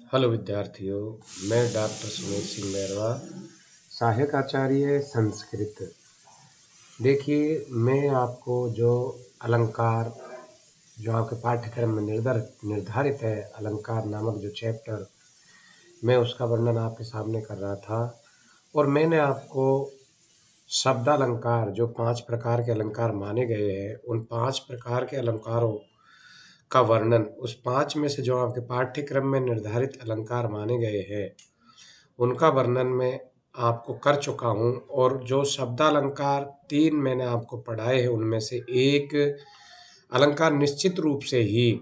Hello विद्यार्थियों, मैं doctor Sumesh Singh Mairwa, सहायक आचार्य संस्कृत। देखिए, मैं आपको जो अलंकार जो आपके पाठ्यक्रम में निर्धारित है, अलंकार नामक जो चैप्टर, मैं उसका वर्णन आपके सामने कर रहा था। और मैंने आपको शब्दालंकार, जो 5 प्रकार के अलंकार माने गए हैं, उन 5 प्रकार के अलंकारों का वर्णन, उस 5 में से जो आपके पाठ्यक्रम में निर्धारित अलंकार माने गए हैं, उनका वर्णन मैं आपको कर चुका हूँ। और जो शब्दालंकार 3 मैंने आपको पढ़ाए हैं, उनमें से एक अलंकार निश्चित रूप से ही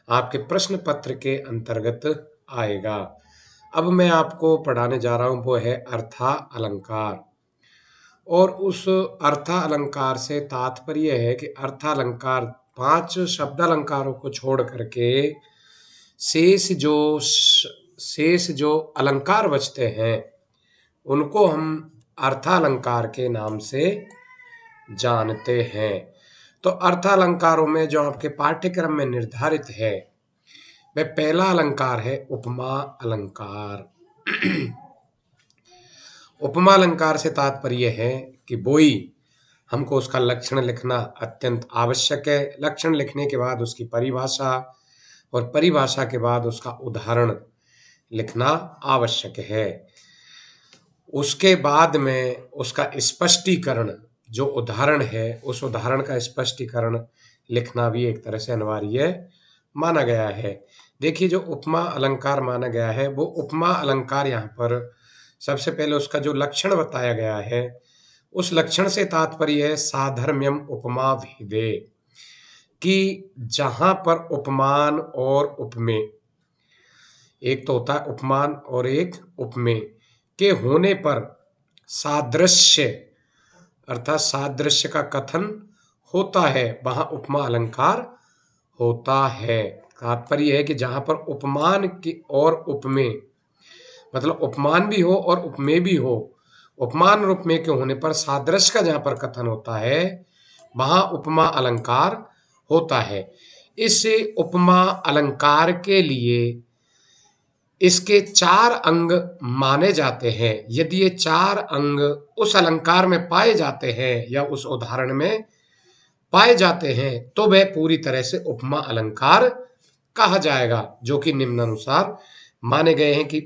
आपके प्रश्न पत्र के अंतर्गत आएगा। अब मैं आपको पढ़ाने जा रहा हूँ, वो है अर्था अलंकार। और उस अर्था अलंकार से तात्पर्य है कि अर्था अलंकार 5 शब्दालंकारों को छोड़ करके शेष जो अलंकार बचते हैं, उनको हम अर्थालंकार के नाम से जानते हैं। तो अर्थालंकारों में जो आपके पाठ्यक्रम में निर्धारित है, वह पहला अलंकार है उपमा अलंकार। उपमा अलंकार से तात्पर्य है कि बोई, हमको उसका लक्षण लिखना अत्यंत आवश्यक है। लक्षण लिखने के बाद उसकी परिभाषा, और परिभाषा के बाद उसका उदाहरण लिखना आवश्यक है। उसके बाद में उसका स्पष्टीकरण, जो उदाहरण है, उस उदाहरण का स्पष्टीकरण लिखना भी एक तरह से अनिवार्य माना गया है। देखिए, जो उपमा अलंकार माना गया है, वो उपमा अलंकार यहाँ पर सबसे पहले उसका जो लक्षण बताया गया है, उस लक्षण से तात्पर्य है साधर्म्यम उपमा भेदे, कि जहां पर उपमान और उपमेय, एक तो होता है उपमान और एक उपमेय के होने पर सादृश्य, अर्थात सादृश्य का कथन होता है, वहां उपमा अलंकार होता है। तात्पर्य है कि जहां पर उपमान की और उपमेय, मतलब उपमान भी हो और उपमेय भी हो, उपमान और उपमेय के होने पर सादृश्य का जहां पर कथन होता है, वहां उपमा अलंकार होता है। इस उपमा अलंकार के लिए इसके 4 अंग माने जाते हैं। यदि ये 4 अंग उस अलंकार में पाए जाते हैं या उस उदाहरण में पाए जाते हैं, तो वह पूरी तरह से उपमा अलंकार कहा जाएगा, जो कि निम्नानुसार माने गए हैं कि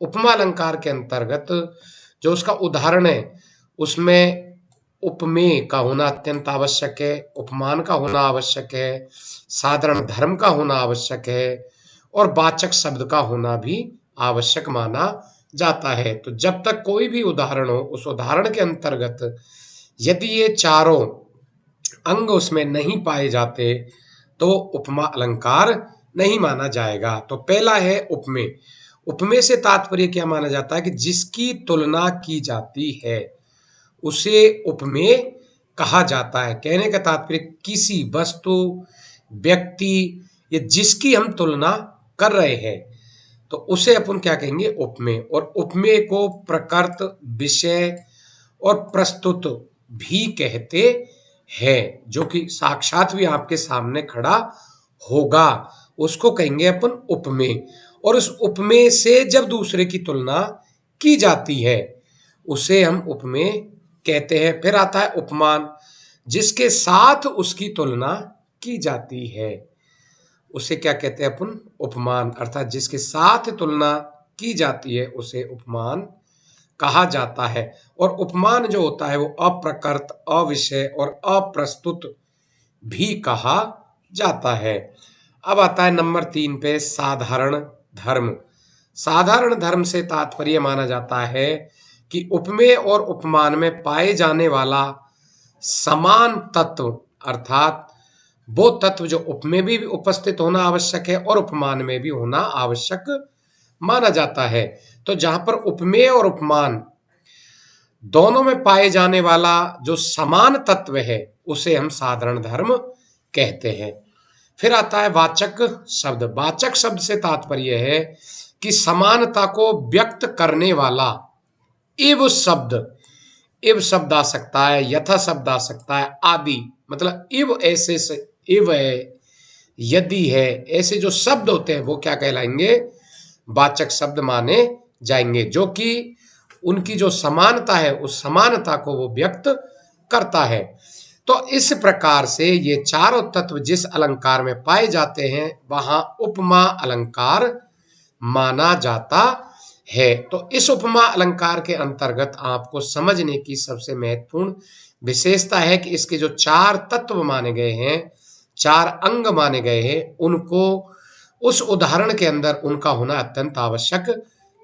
उपमा अलंकार के अंतर्गत जो उसका उदाहरण है, उसमें उपमेय का होना अत्यंत आवश्यक है, उपमान का होना आवश्यक है, साधारण धर्म का होना आवश्यक है, और वाचक शब्द का होना भी आवश्यक माना जाता है। तो जब तक कोई भी उदाहरण हो, उस उदाहरण के अंतर्गत यदि ये चारों अंग उसमें नहीं पाए जाते, तो उपमा अलंकार नहीं माना जाएगा। तो पहला है उपमेय। उपमेय से तात्पर्य क्या माना जाता है कि जिसकी तुलना की जाती है, उसे उपमेय कहा जाता है। कहने का तात्पर्य किसी वस्तु, व्यक्ति, या जिसकी हम तुलना कर रहे हैं, तो उसे अपन क्या कहेंगे, उपमेय। और उपमेय को प्रकृत, विषय और प्रस्तुत भी कहते हैं, जो कि साक्षात भी आपके सामने खड़ा होगा, उसको कहेंगे अपन उपमेय। और उस उपमेय से जब दूसरे की तुलना की जाती है, उसे हम उपमेय कहते हैं। फिर आता है उपमान, जिसके साथ उसकी तुलना की जाती है, उसे क्या कहते हैं अपन, उपमान। अर्थात जिसके साथ तुलना की जाती है, उसे उपमान कहा जाता है। और उपमान जो होता है, वो अप्रकृत, अविषय और अप्रस्तुत भी कहा जाता है। अब आता है नंबर 3 पे साधारण धर्म। साधारण धर्म से तात्पर्य माना जाता है कि उपमेय और उपमान में पाए जाने वाला समान तत्व, अर्थात वो तत्व जो उपमेय भी उपस्थित होना आवश्यक है और उपमान में भी होना आवश्यक माना जाता है। तो जहां पर उपमेय और उपमान दोनों में पाए जाने वाला जो समान तत्व है, उसे हम साधारण धर्म कहते हैं। फिर आता है वाचक शब्द। वाचक शब्द से तात्पर्य है कि समानता को व्यक्त करने वाला इव शब्द, इव शब्द आ सकता है, यथा शब्द आ सकता है, आदि, मतलब इव ऐसे से, इव है, यदि है, ऐसे जो शब्द होते हैं वो क्या कहलाएंगे, वाचक शब्द माने जाएंगे, जो कि उनकी जो समानता है उस समानता को वो व्यक्त करता है। तो इस प्रकार से ये चारों तत्व जिस अलंकार में पाए जाते हैं वहां उपमा अलंकार माना जाता है। तो इस उपमा अलंकार के अंतर्गत आपको समझने की सबसे महत्वपूर्ण विशेषता है कि इसके जो चार तत्व माने गए हैं, चार अंग माने गए हैं, उनको उस उदाहरण के अंदर उनका होना अत्यंत आवश्यक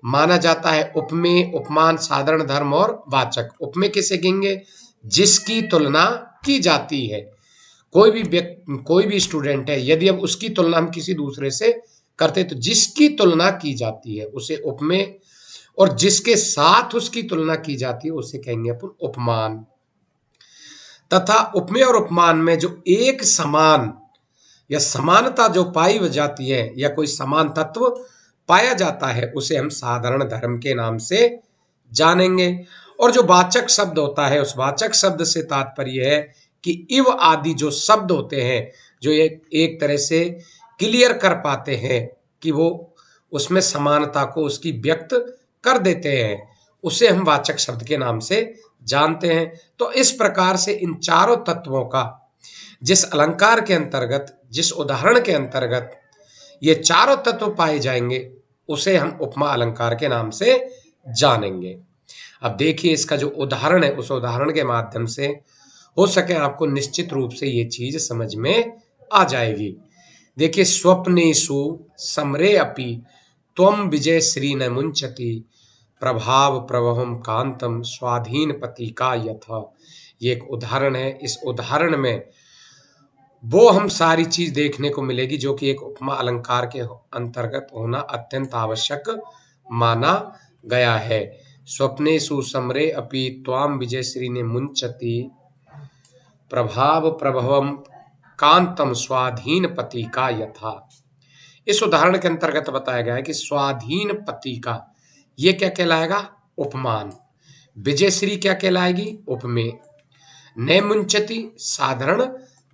माना जाता है। उपमेय, उपमान, साधारण धर्म और वाचक। उपमेय किसे कहेंगे? जिसकी तुलना की जाती है। कोई भी स्टूडेंट है, यदि अब उसकी तुलना हम किसी दूसरे से करते तो जिसकी तुलना की जाती है उसे उपमेय, और जिसके साथ उसकी तुलना की जाती है उसे कहेंगे अपन उपमान। तथा उपमेय और उपमान में जो एक समान या समानता जो पाई जाती है या कोई समान तत्व पाया जाता है उसे हम साधारण धर्म के नाम से जानेंगे। और जो वाचक शब्द होता है, उस वाचक शब्द से तात्पर्य है कि इव आदि जो शब्द होते हैं जो एक तरह से क्लियर कर पाते हैं कि वो उसमें समानता को उसकी व्यक्त कर देते हैं, उसे हम वाचक शब्द के नाम से जानते हैं। तो इस प्रकार से इन चारों तत्वों का जिस अलंकार के अंतर्गत, जिस उदाहरण के अंतर्गत ये चारों तत्व पाए जाएंगे उसे हम उपमा अलंकार के नाम से जानेंगे। अब देखिए इसका जो उदाहरण है उस उदाहरण के माध्यम से हो सके आपको निश्चित रूप से ये चीज समझ में आ जाएगी। देखिए, स्वप्नेषु समरे अपि त्वं विजय श्री न मुंचति प्रभाव प्रभवम कांतम स्वाधीन पति का यथा। ये एक उदाहरण है। इस उदाहरण में वो हम सारी चीज देखने को मिलेगी जो कि एक उपमा अलंकार के अंतर्गत होना अत्यंत आवश्यक माना गया है। स्वप्नेषु समरे अपि त्वाम विजयश्री ने मुंचति प्रभाव प्रभवम कांतम स्वाधीन पति का यथा। इस उदाहरण के अंतर्गत बताया गया है कि स्वाधीन पति का ये क्या कहलाएगा? उपमान। विजयश्री क्या कहलाएगी? उपमेय। नैमुंचति साधारण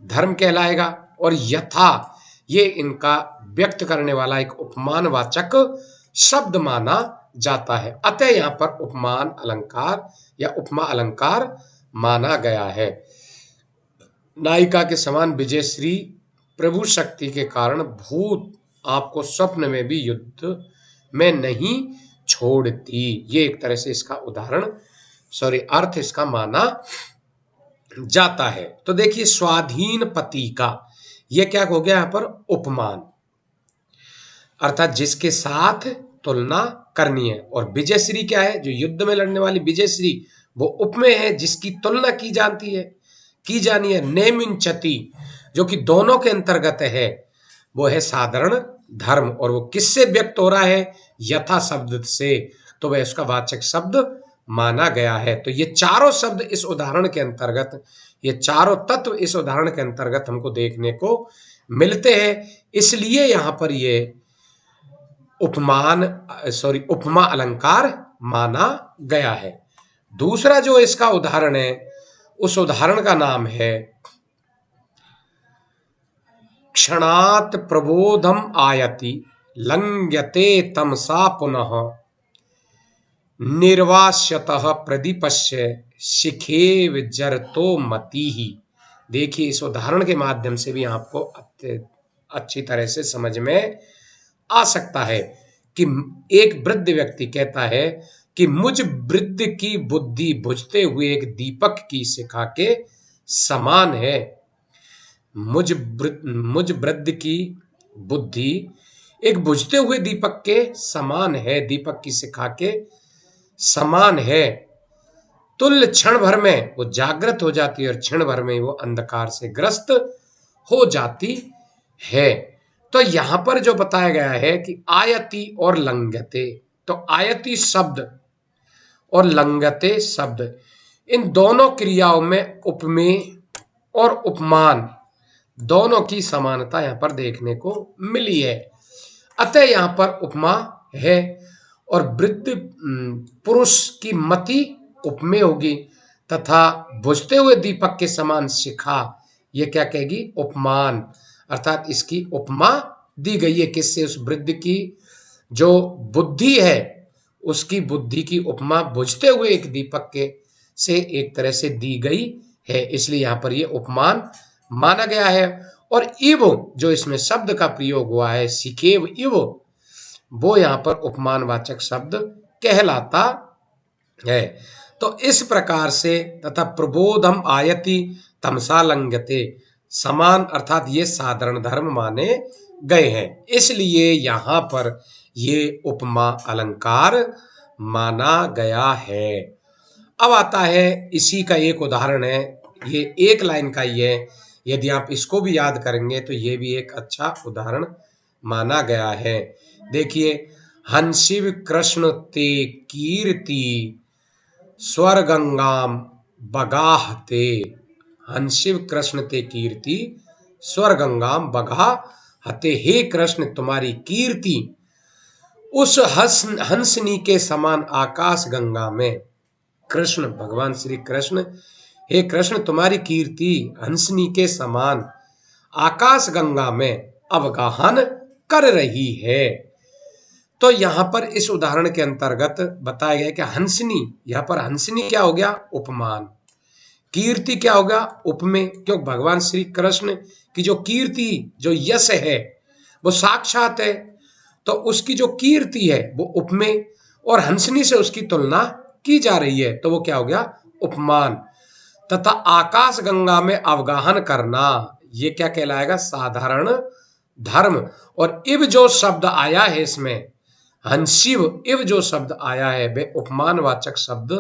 धर्म कहलाएगा, और यथा ये इनका व्यक्त करने वाला एक उपमानवाचक शब्द माना जाता है। अतः यहाँ पर उपमान अलंकार या उपमा अलंकार माना गया है। नायिका के समान विजयश्री प्रभु शक्ति के कारण भूत आपको स्वप्न में भी युद्ध में नहीं छोड़ती। ये एक तरह से इसका उदाहरण अर्थ इसका माना जाता है। तो देखिए, स्वाधीन पति का ये क्या हो गया यहाँ पर? उपमान, अर्थात जिसके साथ तुलना करनी है। और विजयश्री क्या है? जो युद्ध में लड़ने वाली विजयश्री वो उपमेय है, जिसकी तुलना की जानी है। नेमिंचति जो कि दोनों के अंतर्गत है, वो है साधारण धर्म, और वो किससे व्यक्त हो रहा है? यथा शब्द से, तो वह उसका वाचक शब्द माना गया है। तो ये चारों शब्द इस उदाहरण के अंतर्गत, ये चारों तत्व इस उदाहरण के अंतर्गत हमको देखने को मिलते हैं। इसलिए यहां पर ये उपमा अलंकार माना गया है। दूसरा जो इसका उदाहरण है, उस उदाहरण का नाम है क्षणात् प्रबोधम आयति लंघ्यते तमसा पुनः निर्वास्यतः प्रदीपस्य शिखे विजरतो मति ही। देखिए, इस उदाहरण के माध्यम से भी आपको अच्छी तरह से समझ में आ सकता है कि एक वृद्ध व्यक्ति कहता है कि मुझ वृद्ध की बुद्धि बुझते हुए एक दीपक की शिखा के समान है। मुझ वृद्ध की बुद्धि एक बुझते हुए दीपक के समान है, दीपक की शिखा के समान है। तुल्य क्षण भर में वो जागृत हो जाती है और क्षण भर में वो अंधकार से ग्रस्त हो जाती है। तो यहां पर जो बताया गया है कि आयति और लंघ्यते, तो आयति शब्द और लंघ्यते शब्द, इन दोनों क्रियाओं में उपमेय और उपमान दोनों की समानता यहां पर देखने को मिली है। अतः यहां पर उपमा है, और वृद्ध पुरुष की मति उपमेय होगी, तथा बुझते हुए दीपक के समान शिखा ये क्या कहेगी? उपमान। अर्थात इसकी उपमा दी गई है किससे? उस वृद्ध की जो बुद्धि है उसकी बुद्धि की उपमा बुझते हुए एक दीपक के से एक तरह से दी गई है, इसलिए यहाँ पर ये उपमान माना गया है। और इव जो इसमें शब्द का प्रयोग हुआ है, सिकेव इव, वो यहाँ पर उपमानवाचक शब्द कहलाता है। तो इस प्रकार से तथा प्रबोधम आयति तमसा लंघते, समान अर्थात ये साधारण धर्म माने गए हैं, इसलिए यहाँ पर ये उपमा अलंकार माना गया है। अब आता है इसी का एक उदाहरण है, ये एक लाइन का ही है, यदि आप इसको भी याद करेंगे तो ये भी एक अच्छा उदाहरण माना गया है। देखिए, हंसिव कृष्ण ते कीर्ति स्वर गंगाम बगाहते, हंसिव कृष्ण ते कीर्ति स्वर गंगाम बगाहते, हे कृष्ण तुम्हारी कीर्ति उस हंसनी के समान आकाश गंगा में, कृष्ण भगवान श्री कृष्ण, हे कृष्ण तुम्हारी कीर्ति हंसनी के समान आकाश गंगा में अवगाहन कर रही है। तो यहां पर इस उदाहरण के अंतर्गत बताया गया कि हंसनी, यहां पर हंसनी क्या हो गया? उपमान। कीर्ति क्या होगा? उपमेय, क्योंकि भगवान श्री कृष्ण की जो कीर्ति, जो यश है, वो साक्षात है, तो उसकी जो कीर्ति है वो उपमेय, और हंसनी से उसकी तुलना की जा रही है, तो वो क्या हो गया? उपमान। तथा आकाश गंगा में अवगाहन करना, ये क्या कहलाएगा? साधारण धर्म। और इव जो शब्द आया है इसमें, हंसिव इव जो शब्द आया है वे उपमानवाचक शब्द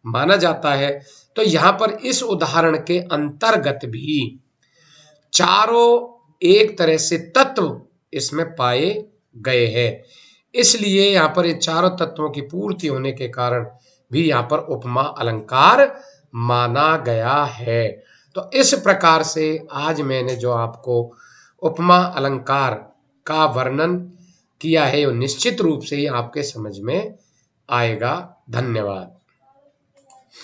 माना जाता है। तो यहां पर इस उदाहरण के अंतर्गत भी चारों एक तरह से तत्व इसमें पाए गए हैं, इसलिए यहां पर ये चारों तत्वों की पूर्ति होने के कारण भी यहां पर उपमा अलंकार माना गया है। तो इस प्रकार से आज मैंने जो आपको उपमा अलंकार का वर्णन किया है वो निश्चित रूप से ही आपके समझ में आएगा। धन्यवाद।